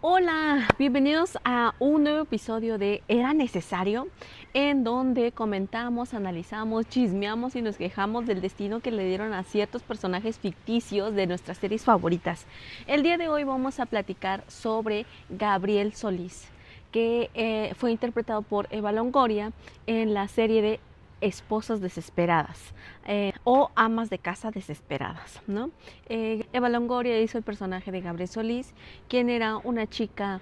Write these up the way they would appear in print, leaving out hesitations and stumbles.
Hola, bienvenidos a un nuevo episodio de Era Necesario, en donde comentamos, analizamos, chismeamos y nos quejamos del destino que le dieron a ciertos personajes ficticios de nuestras series favoritas. El día de hoy vamos a platicar sobre Gabriel Solís, que fue interpretado por Eva Longoria en la serie de Esposas Desesperadas o Amas de Casa Desesperadas, ¿no? Eva Longoria hizo el personaje de Gabriel Solís, quien era una chica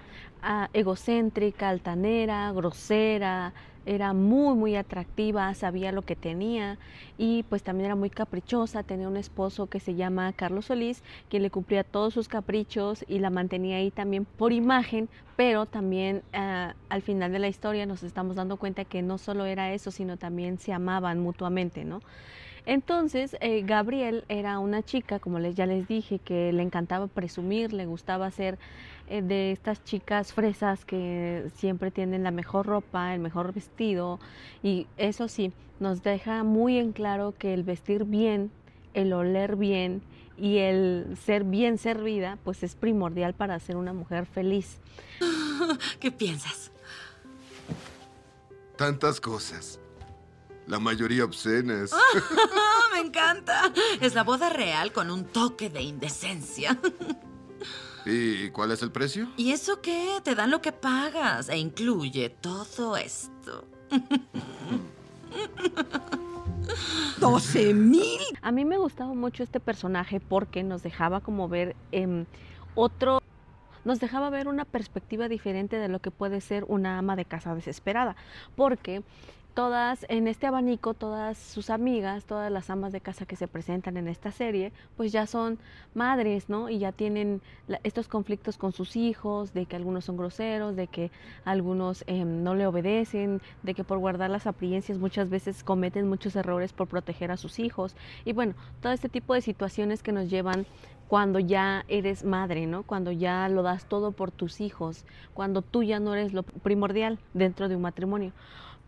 egocéntrica, altanera, grosera, era muy atractiva, sabía lo que tenía y pues también era muy caprichosa. Tenía un esposo que se llama Carlos Solís, quien le cumplía todos sus caprichos y la mantenía ahí también por imagen, pero también al final de la historia nos estamos dando cuenta que no solo era eso, sino también se amaban mutuamente, ¿no? Entonces, Gabriel era una chica, como ya les dije, que le encantaba presumir, le gustaba ser de estas chicas fresas que siempre tienen la mejor ropa, el mejor vestido, y eso sí, nos deja muy en claro que el vestir bien, el oler bien y el ser bien servida, pues es primordial para ser una mujer feliz. ¿Qué piensas? Tantas cosas. La mayoría obscenas. Me encanta. Es la boda real con un toque de indecencia. ¿Y cuál es el precio? ¿Y eso qué? Te dan lo que pagas e incluye todo esto. 12,000. A mí me gustaba mucho este personaje porque nos dejaba como ver nos dejaba ver una perspectiva diferente de lo que puede ser una ama de casa desesperada, porque todas, en este abanico, todas sus amigas, todas las amas de casa que se presentan en esta serie, pues ya son madres, ¿no? Y ya tienen estos conflictos con sus hijos, de que algunos son groseros, de que algunos no le obedecen, de que por guardar las apariencias muchas veces cometen muchos errores por proteger a sus hijos. Y bueno, todo este tipo de situaciones que nos llevan cuando ya eres madre, ¿no? Cuando ya lo das todo por tus hijos, cuando tú ya no eres lo primordial dentro de un matrimonio.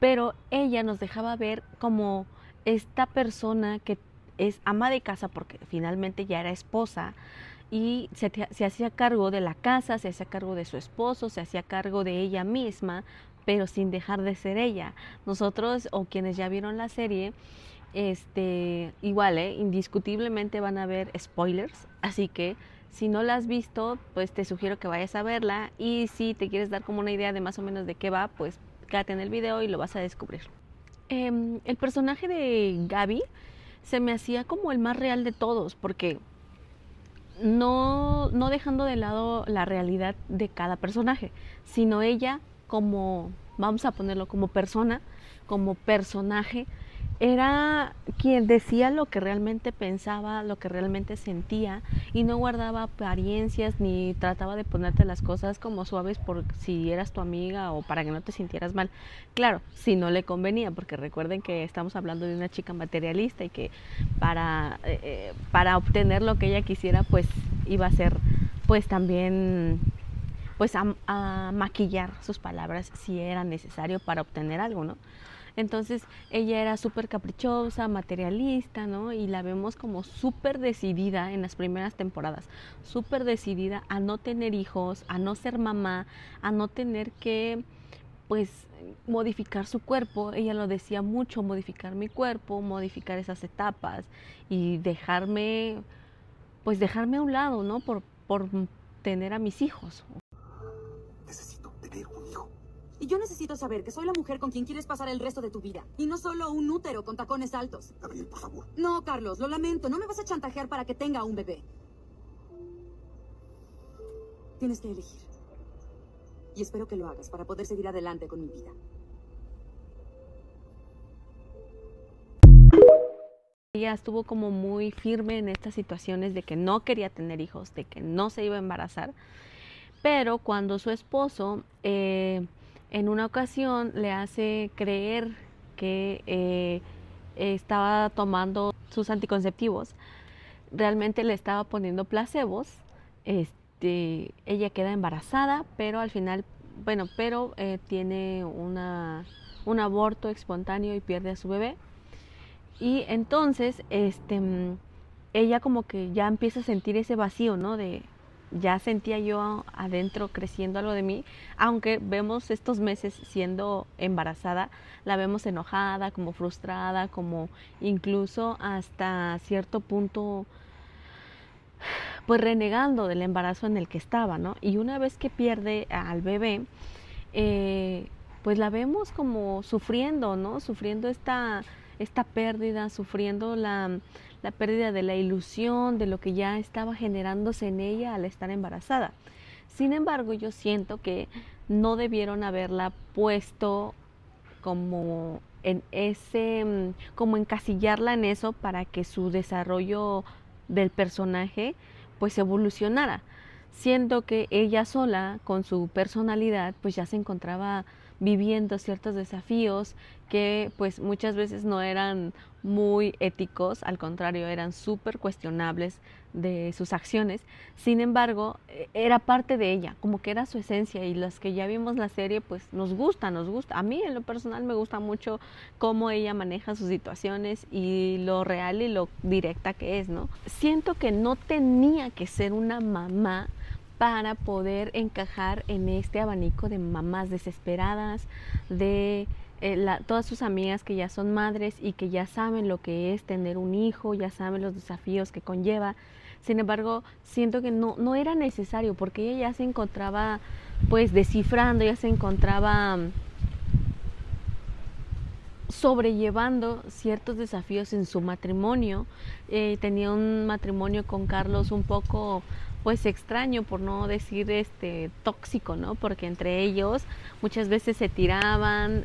Pero ella nos dejaba ver como esta persona que es ama de casa, porque finalmente ya era esposa, y se hacía cargo de la casa, se hacía cargo de su esposo, se hacía cargo de ella misma, pero sin dejar de ser ella. Nosotros, o quienes ya vieron la serie, igual, indiscutiblemente van a haber spoilers, así que si no la has visto, pues te sugiero que vayas a verla, y si te quieres dar como una idea de más o menos de qué va, pues quédate en el video y lo vas a descubrir. El personaje de Gaby se me hacía como el más real de todos, porque no dejando de lado la realidad de cada personaje, sino ella como, vamos a ponerlo como persona, como personaje, era quien decía lo que realmente pensaba, lo que realmente sentía, y no guardaba apariencias ni trataba de ponerte las cosas como suaves por si eras tu amiga o para que no te sintieras mal. Claro, si no le convenía, porque recuerden que estamos hablando de una chica materialista y que para obtener lo que ella quisiera, pues iba a ser pues también pues a maquillar sus palabras si era necesario para obtener algo, ¿no? Entonces ella era súper caprichosa, materialista, ¿no? Y la vemos como súper decidida en las primeras temporadas, súper decidida a no tener hijos, a no ser mamá, a no tener que, pues, modificar su cuerpo. Ella lo decía mucho: modificar mi cuerpo, modificar esas etapas y dejarme a un lado, ¿no? Por tener a mis hijos. Necesito tener un hijo. Y yo necesito saber que soy la mujer con quien quieres pasar el resto de tu vida. Y no solo un útero con tacones altos. Gabriel, por favor. No, Carlos, lo lamento. No me vas a chantajear para que tenga un bebé. Tienes que elegir. Y espero que lo hagas para poder seguir adelante con mi vida. Ella estuvo como muy firme en estas situaciones de que no quería tener hijos, de que no se iba a embarazar. Pero cuando su esposo en una ocasión le hace creer que estaba tomando sus anticonceptivos, realmente le estaba poniendo placebos, ella queda embarazada, pero al final, bueno, tiene un aborto espontáneo y pierde a su bebé. Y entonces ella como que ya empieza a sentir ese vacío, ¿no? De ya sentía yo adentro creciendo algo de mí, aunque vemos estos meses siendo embarazada, la vemos enojada, como frustrada, como incluso hasta cierto punto pues renegando del embarazo en el que estaba, ¿no? Y una vez que pierde al bebé, pues la vemos como sufriendo, ¿no? Sufriendo esta pérdida, sufriendo la pérdida de la ilusión, de lo que ya estaba generándose en ella al estar embarazada. Sin embargo, yo siento que no debieron haberla puesto como en ese, como encasillarla en eso para que su desarrollo del personaje pues evolucionara, siendo que ella sola con su personalidad pues ya se encontraba viviendo ciertos desafíos que pues muchas veces no eran muy éticos, al contrario, eran súper cuestionables de sus acciones. Sin embargo, era parte de ella, como que era su esencia, y los que ya vimos la serie pues nos gusta. A mí en lo personal me gusta mucho cómo ella maneja sus situaciones y lo real y lo directa que es, ¿no? Siento que no tenía que ser una mamá para poder encajar en este abanico de mamás desesperadas, de todas sus amigas que ya son madres y que ya saben lo que es tener un hijo, ya saben los desafíos que conlleva. Sin embargo, siento que no era necesario, porque ella ya se encontraba pues descifrando, ya se encontraba sobrellevando ciertos desafíos en su matrimonio. Tenía un matrimonio con Carlos un poco pues extraño, por no decir tóxico, ¿no? Porque entre ellos muchas veces se tiraban,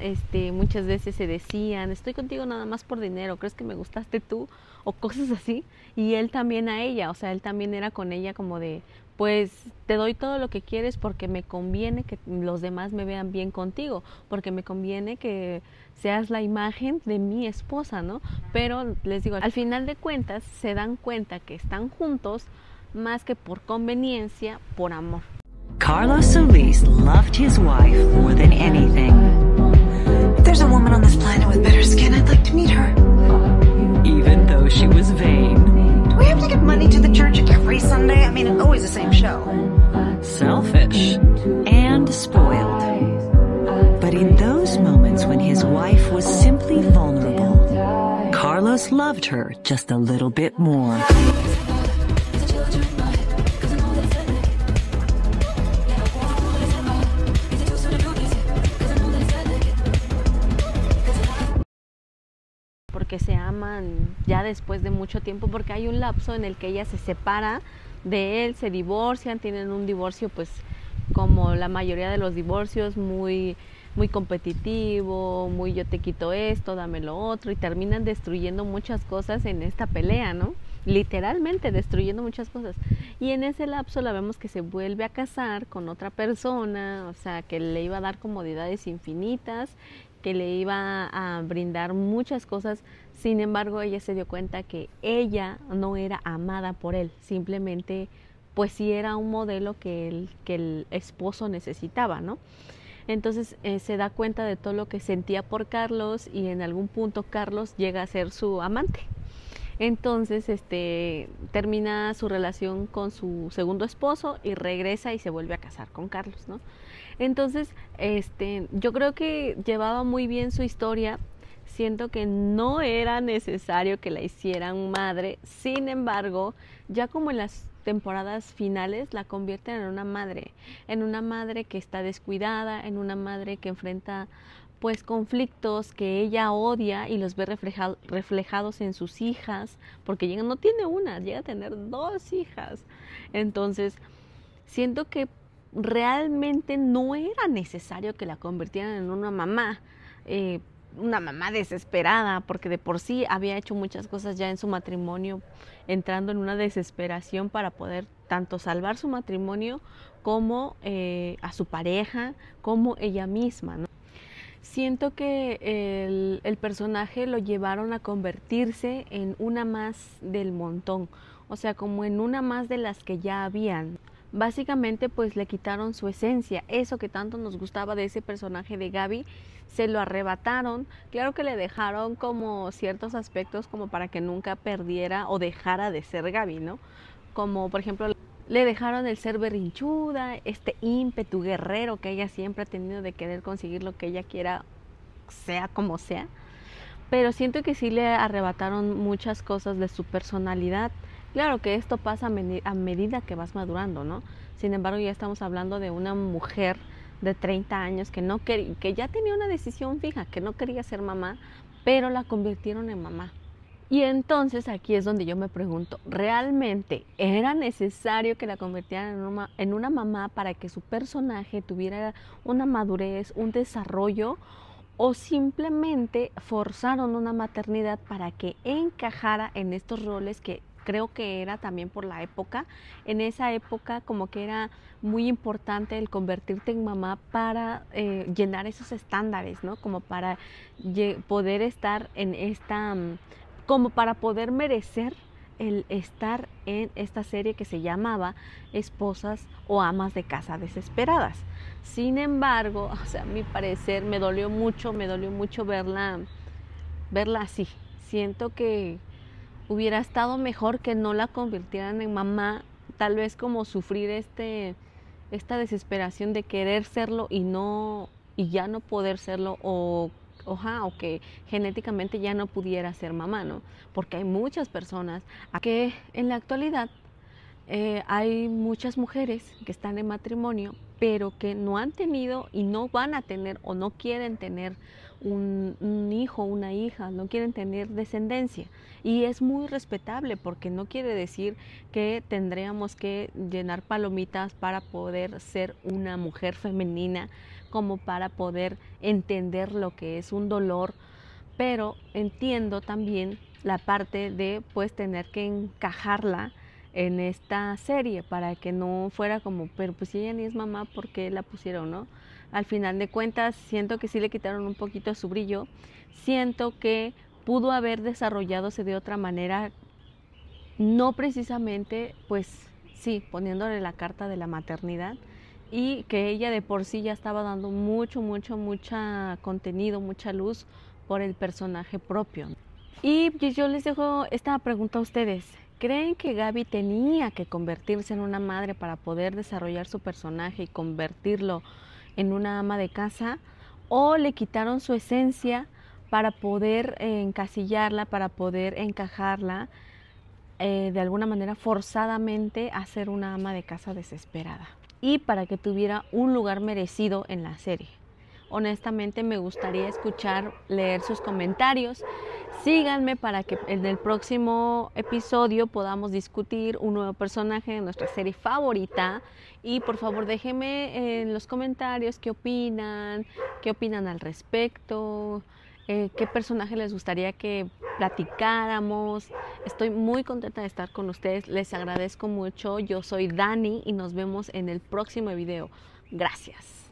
muchas veces se decían, estoy contigo nada más por dinero, ¿crees que me gustaste tú? O cosas así. Y él también a ella, o sea, él también era con ella como de, pues te doy todo lo que quieres porque me conviene que los demás me vean bien contigo, porque me conviene que seas la imagen de mi esposa, ¿no? Pero les digo, al final de cuentas se dan cuenta que están juntos más que por conveniencia, por amor. Carlos Solis loved his wife more than anything. If there's a woman on this planet with better skin, I'd like to meet her. Even though she was vain. Do we have to give money to the church every Sunday? I mean, it's always the same show. Selfish and spoiled. But in those moments when his wife was simply vulnerable, Carlos loved her just a little bit more. Porque se aman ya después de mucho tiempo, porque hay un lapso en el que ella se separa de él, se divorcian, tienen un divorcio pues como la mayoría de los divorcios, muy competitivo, muy yo te quito esto, dame lo otro, y terminan destruyendo muchas cosas en esta pelea, ¿no? Literalmente destruyendo muchas cosas. Y en ese lapso la vemos que se vuelve a casar con otra persona, o sea, que le iba a dar comodidades infinitas, que le iba a brindar muchas cosas. Sin embargo, ella se dio cuenta que ella no era amada por él, simplemente pues sí era un modelo que el esposo necesitaba, ¿no? Entonces se da cuenta de todo lo que sentía por Carlos, y en algún punto Carlos llega a ser su amante. Entonces termina su relación con su segundo esposo y regresa y se vuelve a casar con Carlos, ¿no? Entonces yo creo que llevaba muy bien su historia. Siento que no era necesario que la hicieran madre. Sin embargo, ya como en las temporadas finales la convierten en una madre que está descuidada, en una madre que enfrenta pues conflictos que ella odia y los ve reflejados en sus hijas, porque ella no tiene una, llega a tener 2 hijas. Entonces siento que realmente no era necesario que la convirtieran en una mamá desesperada, porque de por sí había hecho muchas cosas ya en su matrimonio, entrando en una desesperación para poder tanto salvar su matrimonio como a su pareja, como ella misma, ¿no? Siento que el personaje lo llevaron a convertirse en una más del montón, o sea, como en una más de las que ya habían. Básicamente pues le quitaron su esencia, eso que tanto nos gustaba de ese personaje de Gaby, se lo arrebataron. Claro que le dejaron como ciertos aspectos como para que nunca perdiera o dejara de ser Gaby, ¿no? Como por ejemplo le dejaron el ser berrinchuda, este ímpetu guerrero que ella siempre ha tenido de querer conseguir lo que ella quiera, sea como sea. Pero siento que sí le arrebataron muchas cosas de su personalidad. Claro que esto pasa a medida que vas madurando, ¿no? Sin embargo, ya estamos hablando de una mujer de 30 años que ya tenía una decisión fija, que no quería ser mamá, pero la convirtieron en mamá. Y entonces aquí es donde yo me pregunto, ¿realmente era necesario que la convirtieran en una mamá para que su personaje tuviera una madurez, un desarrollo? ¿O simplemente forzaron una maternidad para que encajara en estos roles que creo que era también por la época? En esa época como que era muy importante el convertirte en mamá para llenar esos estándares, ¿no? Como para poder estar en esta, como para poder merecer el estar en esta serie que se llamaba Esposas o Amas de Casa Desesperadas. Sin embargo, o sea, a mi parecer me dolió mucho verla así. Siento que hubiera estado mejor que no la convirtieran en mamá, tal vez como sufrir esta desesperación de querer serlo y ya no poder serlo, o que genéticamente ya no pudiera ser mamá, ¿no? Porque hay muchas personas que en la actualidad hay muchas mujeres que están en matrimonio, pero que no han tenido y no van a tener o no quieren tener un hijo, una hija, no quieren tener descendencia. Y es muy respetable, porque no quiere decir que tendríamos que llenar palomitas para poder ser una mujer femenina, como para poder entender lo que es un dolor. Pero entiendo también la parte de pues tener que encajarla en esta serie para que no fuera como, pero pues si ella ni es mamá, ¿por qué la pusieron, no? Al final de cuentas siento que sí le quitaron un poquito su brillo. Siento que pudo haber desarrolladose de otra manera, no precisamente pues sí, poniéndole la carta de la maternidad, y que ella de por sí ya estaba dando mucha contenido, mucha luz por el personaje propio. Y yo les dejo esta pregunta a ustedes. ¿Creen que Gaby tenía que convertirse en una madre para poder desarrollar su personaje y convertirlo en una ama de casa? ¿O le quitaron su esencia para poder encasillarla, para poder encajarla de alguna manera forzadamente a ser una ama de casa desesperada? Y para que tuviera un lugar merecido en la serie. Honestamente me gustaría leer sus comentarios. Síganme para que en el próximo episodio podamos discutir un nuevo personaje de nuestra serie favorita. Y por favor déjenme en los comentarios qué opinan al respecto, qué personaje les gustaría que platicáramos. Estoy muy contenta de estar con ustedes, les agradezco mucho. Yo soy Dani y nos vemos en el próximo video. Gracias.